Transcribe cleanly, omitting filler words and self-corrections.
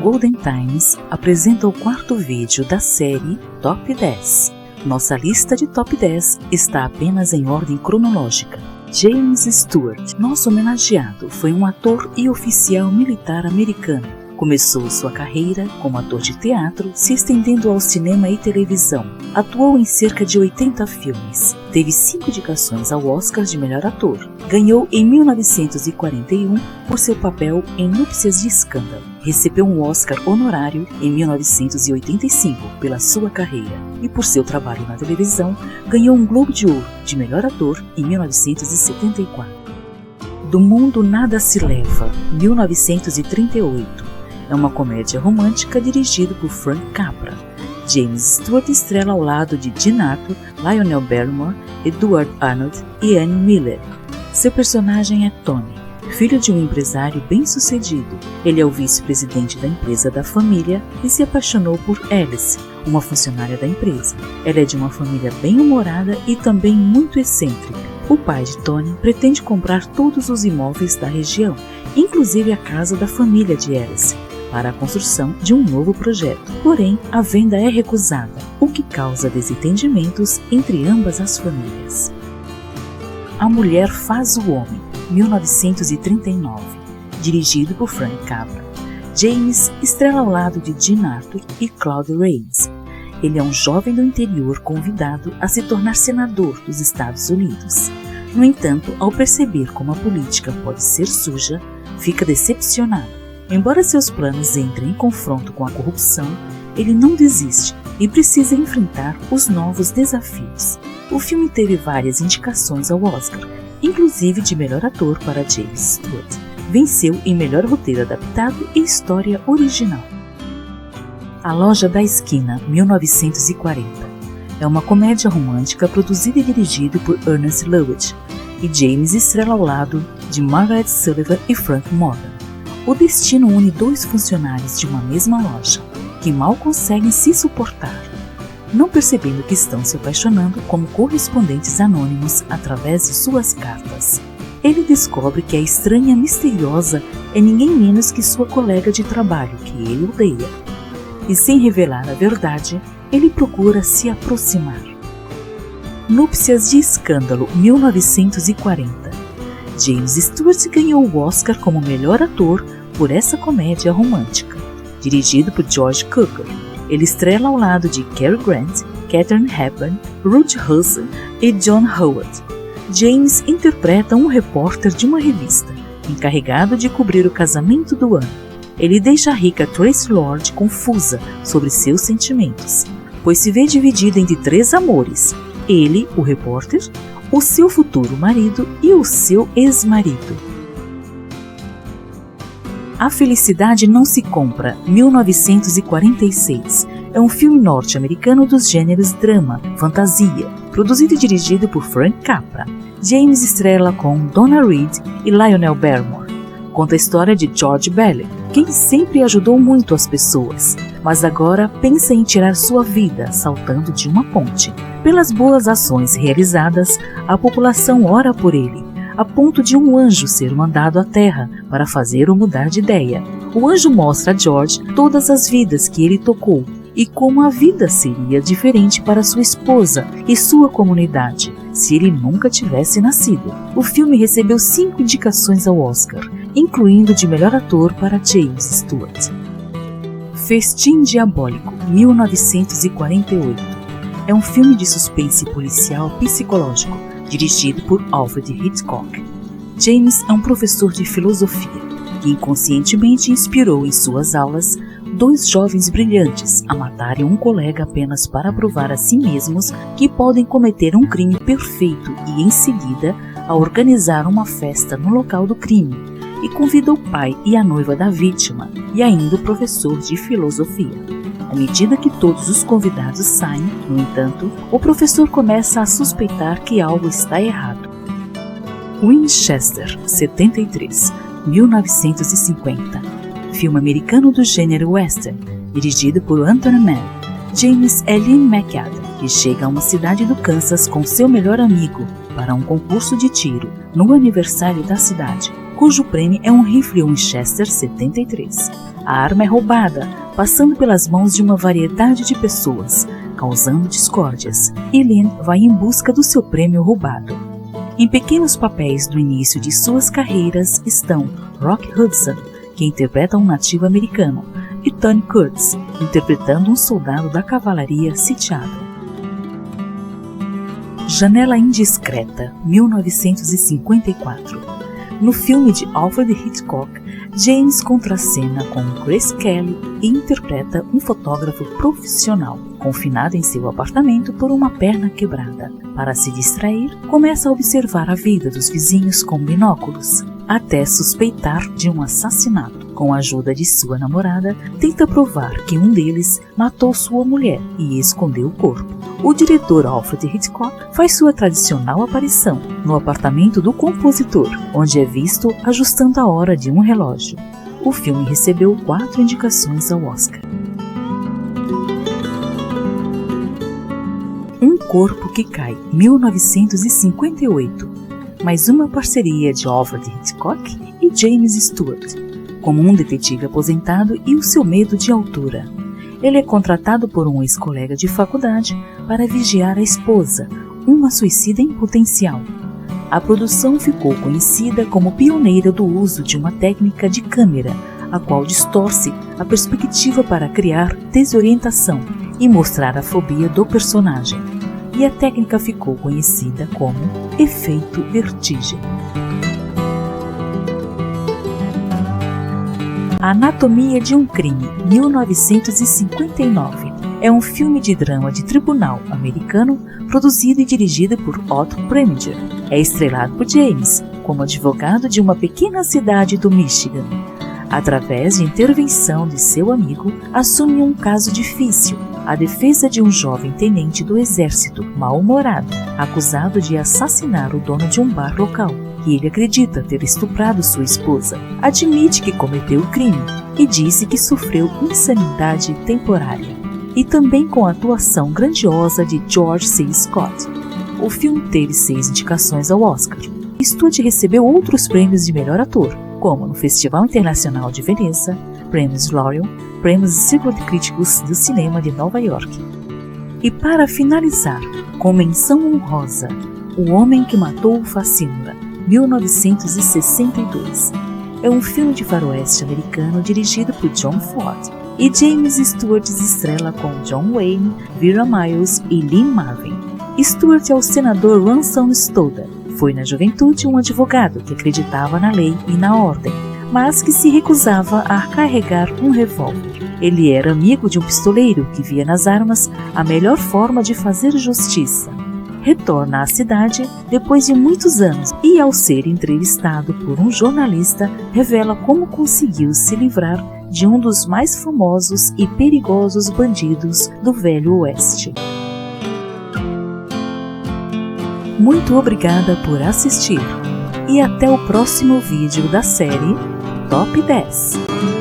Golden Times apresenta o quarto vídeo da série Top 10. Nossa lista de Top 10 está apenas em ordem cronológica. James Stewart, nosso homenageado, foi um ator e oficial militar americano. Começou sua carreira como ator de teatro, se estendendo ao cinema e televisão. Atuou em cerca de 80 filmes. Teve 5 indicações ao Oscar de melhor ator. Ganhou em 1941 por seu papel em Núpcias de Escândalo. Recebeu um Oscar honorário em 1985 pela sua carreira. E por seu trabalho na televisão, ganhou um Globo de Ouro de melhor ator em 1974. Do Mundo Nada Se Leva, 1938. É uma comédia romântica dirigida por Frank Capra. James Stewart estrela ao lado de Jean Arthur, Lionel Barrymore, Edward Arnold e Anne Miller. Seu personagem é Tony, filho de um empresário bem-sucedido. Ele é o vice-presidente da empresa da família e se apaixonou por Alice, uma funcionária da empresa. Ela é de uma família bem-humorada e também muito excêntrica. O pai de Tony pretende comprar todos os imóveis da região, inclusive a casa da família de Alice, para a construção de um novo projeto. Porém, a venda é recusada, o que causa desentendimentos entre ambas as famílias. A Mulher Faz o Homem, 1939, dirigido por Frank Capra. James estrela ao lado de Jean Arthur e Claude Rains. Ele é um jovem do interior convidado a se tornar senador dos Estados Unidos. No entanto, ao perceber como a política pode ser suja, fica decepcionado. Embora seus planos entrem em confronto com a corrupção, ele não desiste e precisa enfrentar os novos desafios. O filme teve várias indicações ao Oscar, inclusive de melhor ator para James Stewart. Venceu em melhor roteiro adaptado e história original. A Loja da Esquina, 1940. É uma comédia romântica produzida e dirigida por Ernest Lubitsch, e James estrela ao lado de Margaret Sullivan e Frank Morgan. O destino une 2 funcionários de uma mesma loja, que mal conseguem se suportar, não percebendo que estão se apaixonando como correspondentes anônimos através de suas cartas. Ele descobre que a estranha misteriosa é ninguém menos que sua colega de trabalho, que ele odeia. E sem revelar a verdade, ele procura se aproximar. Núpcias de Escândalo, 1940. James Stewart ganhou o Oscar como melhor ator por essa comédia romântica. Dirigido por George Cukor, ele estrela ao lado de Cary Grant, Katharine Hepburn, Ruth Hudson e John Howard. James interpreta um repórter de uma revista, encarregado de cobrir o casamento do ano. Ele deixa a rica Tracy Lord confusa sobre seus sentimentos, pois se vê dividido entre 3 amores: ele, o repórter, o seu futuro marido e o seu ex-marido. A Felicidade Não Se Compra, 1946, é um filme norte-americano dos gêneros drama, fantasia, produzido e dirigido por Frank Capra. James estrela com Donna Reed e Lionel Barrymore. Conta a história de George Bailey, quem sempre ajudou muito as pessoas, mas agora pensa em tirar sua vida saltando de uma ponte. Pelas boas ações realizadas, a população ora por ele, a ponto de um anjo ser mandado à Terra para fazer-o mudar de ideia. O anjo mostra a George todas as vidas que ele tocou e como a vida seria diferente para sua esposa e sua comunidade se ele nunca tivesse nascido. O filme recebeu 5 indicações ao Oscar, incluindo de melhor ator para James Stewart. Festim Diabólico, 1948. É um filme de suspense policial psicológico, dirigido por Alfred Hitchcock. James é um professor de filosofia que inconscientemente inspirou em suas aulas 2 jovens brilhantes a matarem um colega apenas para provar a si mesmos que podem cometer um crime perfeito e, em seguida, a organizar uma festa no local do crime, e convida o pai e a noiva da vítima e ainda o professor de filosofia. À medida que todos os convidados saem, no entanto, o professor começa a suspeitar que algo está errado. Winchester, 73, 1950. Filme americano do gênero western, dirigido por Anthony Mann. James é Lynn McAdam, que chega a uma cidade do Kansas com seu melhor amigo para um concurso de tiro no aniversário da cidade, cujo prêmio é um rifle Winchester 73. A arma é roubada, passando pelas mãos de uma variedade de pessoas, causando discórdias, e Lynn vai em busca do seu prêmio roubado. Em pequenos papéis do início de suas carreiras estão Rock Hudson, que interpreta um nativo americano, e Tony Curtis, interpretando um soldado da cavalaria sitiado. Janela Indiscreta, 1954. No filme de Alfred Hitchcock, James contracena com Grace Kelly e interpreta um fotógrafo profissional, confinado em seu apartamento por uma perna quebrada. Para se distrair, começa a observar a vida dos vizinhos com binóculos, até suspeitar de um assassinato. Com a ajuda de sua namorada, tenta provar que um deles matou sua mulher e escondeu o corpo. O diretor Alfred Hitchcock faz sua tradicional aparição no apartamento do compositor, onde é visto ajustando a hora de um relógio. O filme recebeu 4 indicações ao Oscar. Um Corpo que Cai, 1958. Mais uma parceria de Alfred Hitchcock e James Stewart, como um detetive aposentado e o seu medo de altura. Ele é contratado por um ex-colega de faculdade para vigiar a esposa, uma suicida em potencial. A produção ficou conhecida como pioneira do uso de uma técnica de câmera, a qual distorce a perspectiva para criar desorientação e mostrar a fobia do personagem. E a técnica ficou conhecida como efeito vertigem. A Anatomia de um Crime, 1959, é um filme de drama de tribunal americano produzido e dirigido por Otto Preminger. É estrelado por James, como advogado de uma pequena cidade do Michigan. Através de intervenção de seu amigo, assume um caso difícil, a defesa de um jovem tenente do exército, mal-humorado, acusado de assassinar o dono de um bar local, que ele acredita ter estuprado sua esposa. Admite que cometeu o crime e disse que sofreu insanidade temporária. E também com a atuação grandiosa de George C. Scott. O filme teve 6 indicações ao Oscar. Stewart recebeu outros prêmios de melhor ator, como no Festival Internacional de Veneza, Prêmios L'Oreal, Prêmios Círculo de Críticos do Cinema de Nova York. E para finalizar, com menção honrosa, O Homem que Matou o Facínora, 1962. É um filme de faroeste americano dirigido por John Ford, e James Stewart estrela com John Wayne, Vera Miles e Lynn Marvin. Stewart é o senador Ransom Stoddard. Foi na juventude um advogado que acreditava na lei e na ordem, mas que se recusava a carregar um revólver. Ele era amigo de um pistoleiro que via nas armas a melhor forma de fazer justiça. Retorna à cidade depois de muitos anos e, ao ser entrevistado por um jornalista, revela como conseguiu se livrar de um dos mais famosos e perigosos bandidos do Velho Oeste. Muito obrigada por assistir e até o próximo vídeo da série Top 10.